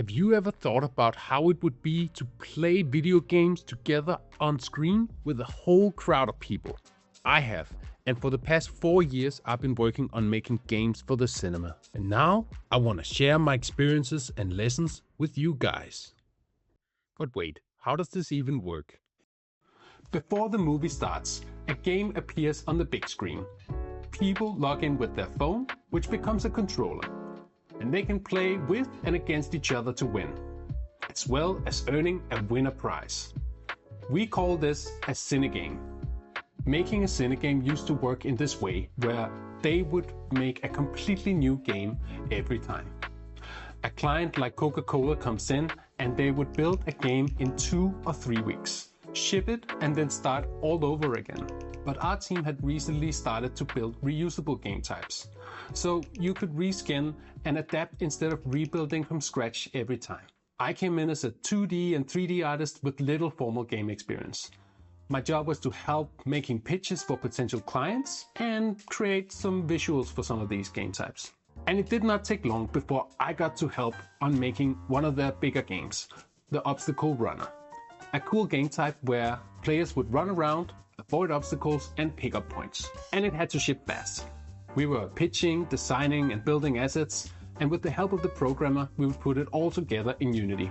Have you ever thought about how it would be to play video games together on screen with a whole crowd of people? I have, and for the past 4 years I've been working on making games for the cinema. And now I want to share my experiences and lessons with you guys. But wait, how does this even work? Before the movie starts, a game appears on the big screen. People log in with their phone, which becomes a controller. And they can play with and against each other to win, as well as earning a winner prize. We call this a CineGame. Making a CineGame used to work in this way, where they would make a completely new game every time. A client like Coca-Cola comes in and they would build a game in 2 or 3 weeks, ship it and then start all over again. But our team had recently started to build reusable game types. So you could reskin and adapt instead of rebuilding from scratch every time. I came in as a 2D and 3D artist with little formal game experience. My job was to help making pitches for potential clients and create some visuals for some of these game types. And it did not take long before I got to help on making one of their bigger games, the Obstacle Runner. A cool game type where players would run around, avoid obstacles and pick up points. And it had to ship fast. We were pitching, designing and building assets, and with the help of the programmer we would put it all together in Unity,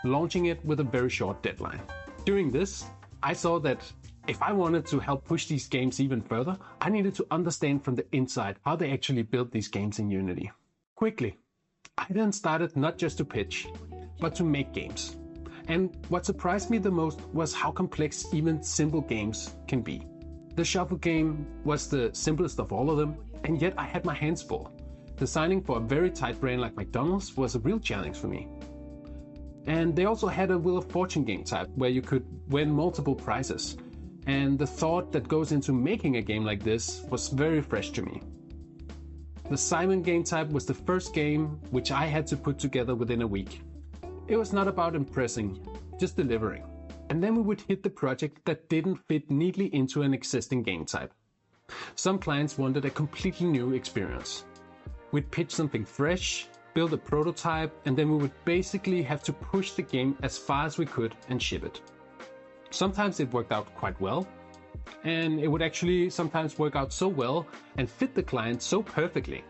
launching it with a very short deadline. During this, I saw that if I wanted to help push these games even further, I needed to understand from the inside how they actually built these games in Unity. Quickly, I then started not just to pitch, but to make games. And what surprised me the most was how complex even simple games can be. The shuffle game was the simplest of all of them, and yet I had my hands full. Designing for a very tight brand like McDonald's was a real challenge for me. And they also had a Wheel of Fortune game type where you could win multiple prizes. And the thought that goes into making a game like this was very fresh to me. The Simon game type was the first game which I had to put together within a week. It was not about impressing, just delivering. And then we would hit the project that didn't fit neatly into an existing game type. Some clients wanted a completely new experience. We'd pitch something fresh, build a prototype, and then we would basically have to push the game as far as we could and ship it. Sometimes it worked out quite well, and it would actually sometimes work out so well and fit the client so perfectly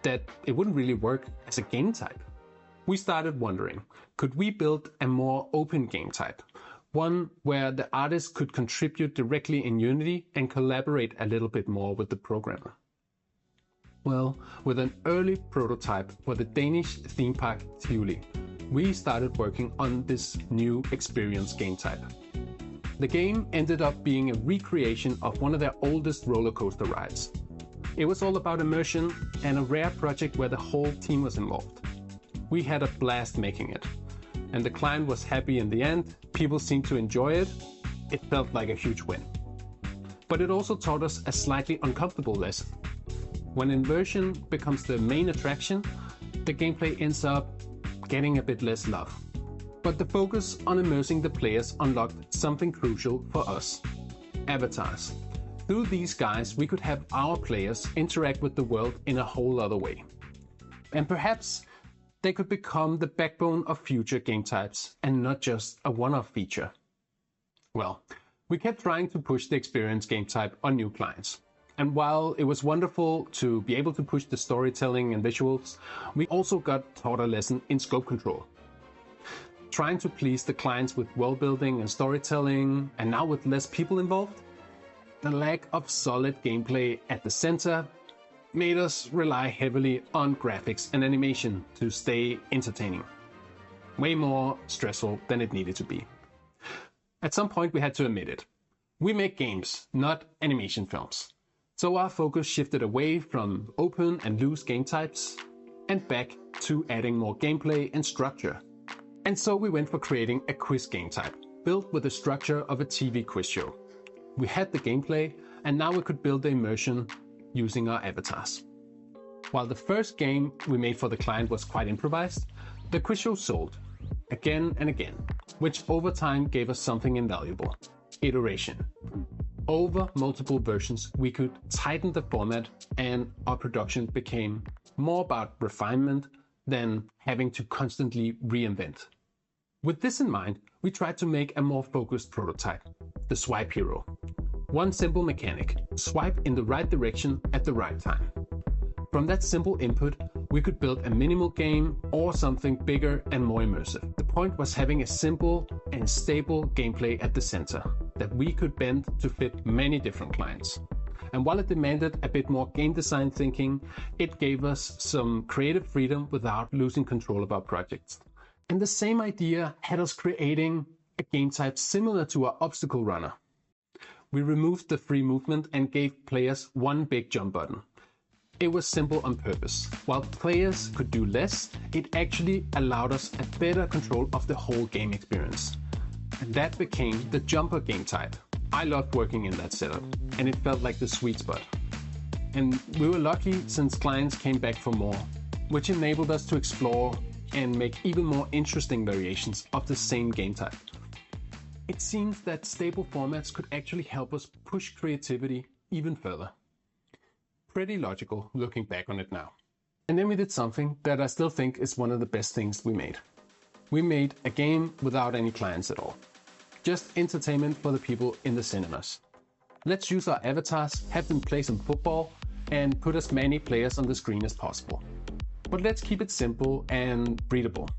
that it wouldn't really work as a game type. We started wondering, could we build a more open game type? One where the artist could contribute directly in Unity and collaborate a little bit more with the programmer. Well, with an early prototype for the Danish theme park Tivoli, we started working on this new experience game type. The game ended up being a recreation of one of their oldest roller coaster rides. It was all about immersion and a rare project where the whole team was involved. We had a blast making it, and the client was happy in the end. People seemed to enjoy it. It felt like a huge win. But it also taught us a slightly uncomfortable lesson. When immersion becomes the main attraction, the gameplay ends up getting a bit less love. But the focus on immersing the players unlocked something crucial for us: avatars. Through these guys, we could have our players interact with the world in a whole other way. And perhaps they could become the backbone of future game types and not just a one-off feature. Well, we kept trying to push the experience game type on new clients. And while it was wonderful to be able to push the storytelling and visuals, we also got taught a lesson in scope control. Trying to please the clients with world building and storytelling, and now with less people involved, the lack of solid gameplay at the center made us rely heavily on graphics and animation to stay entertaining. Way more stressful than it needed to be. At some point we had to admit it. We make games, not animation films. So our focus shifted away from open and loose game types and back to adding more gameplay and structure. And so we went for creating a quiz game type, built with the structure of a TV quiz show. We had the gameplay, and now we could build the immersion using our avatars. While the first game we made for the client was quite improvised, the quiz show sold again and again, which over time gave us something invaluable: iteration. Over multiple versions, we could tighten the format, and our production became more about refinement than having to constantly reinvent. With this in mind, we tried to make a more focused prototype, the Swipe Hero. One simple mechanic, swipe in the right direction at the right time. From that simple input, we could build a minimal game or something bigger and more immersive. The point was having a simple and stable gameplay at the center that we could bend to fit many different clients. And while it demanded a bit more game design thinking, it gave us some creative freedom without losing control of our projects. And the same idea had us creating a game type similar to our obstacle runner. We removed the free movement and gave players one big jump button. It was simple on purpose. While players could do less, it actually allowed us a better control of the whole game experience. And that became the jumper game type. I loved working in that setup, and it felt like the sweet spot. And we were lucky since clients came back for more, which enabled us to explore and make even more interesting variations of the same game type. It seems that stable formats could actually help us push creativity even further. Pretty logical looking back on it now. And then we did something that I still think is one of the best things we made. We made a game without any clients at all. Just entertainment for the people in the cinemas. Let's use our avatars, have them play some football, and put as many players on the screen as possible. But let's keep it simple and readable.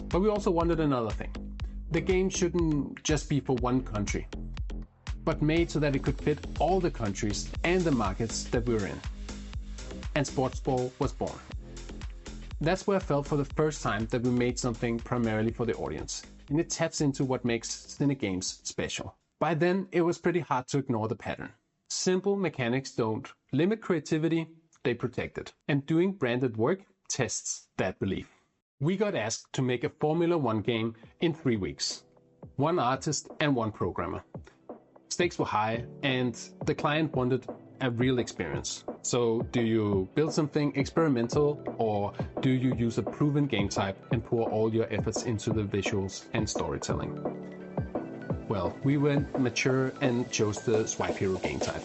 But we also wanted another thing. The game shouldn't just be for one country, but made so that it could fit all the countries and the markets that we were in. And Sports Ball was born. That's where I felt for the first time that we made something primarily for the audience, and it taps into what makes CineGames special. By then, it was pretty hard to ignore the pattern. Simple mechanics don't limit creativity, they protect it. And doing branded work tests that belief. We got asked to make a Formula 1 game in 3 weeks. One artist and one programmer. Stakes were high, and the client wanted a real experience. So do you build something experimental, or do you use a proven game type and pour all your efforts into the visuals and storytelling? Well, we went mature and chose the Swipe Hero game type.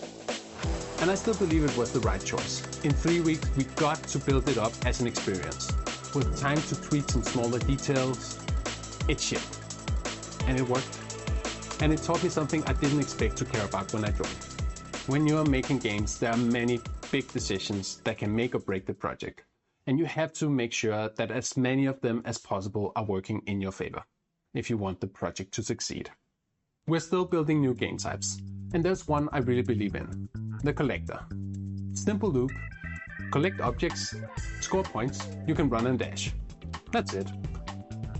And I still believe it was the right choice. In 3 weeks, we got to build it up as an experience. With time to tweak some smaller details, it shipped. And it worked. And it taught me something I didn't expect to care about when I joined. When you are making games, there are many big decisions that can make or break the project. And you have to make sure that as many of them as possible are working in your favor, if you want the project to succeed. We're still building new game types, and there's one I really believe in, the Collector. Simple loop, collect objects, score points, you can run and dash. That's it.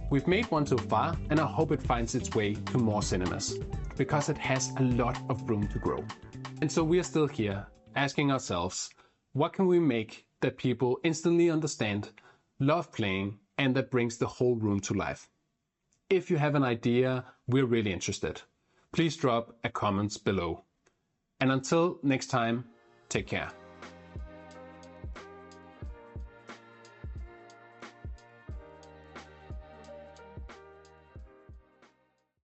We've made one so far, and I hope it finds its way to more cinemas, because it has a lot of room to grow. And so we are still here, asking ourselves, what can we make that people instantly understand, love playing, and that brings the whole room to life? If you have an idea, we're really interested. Please drop a comment below. And until next time, take care.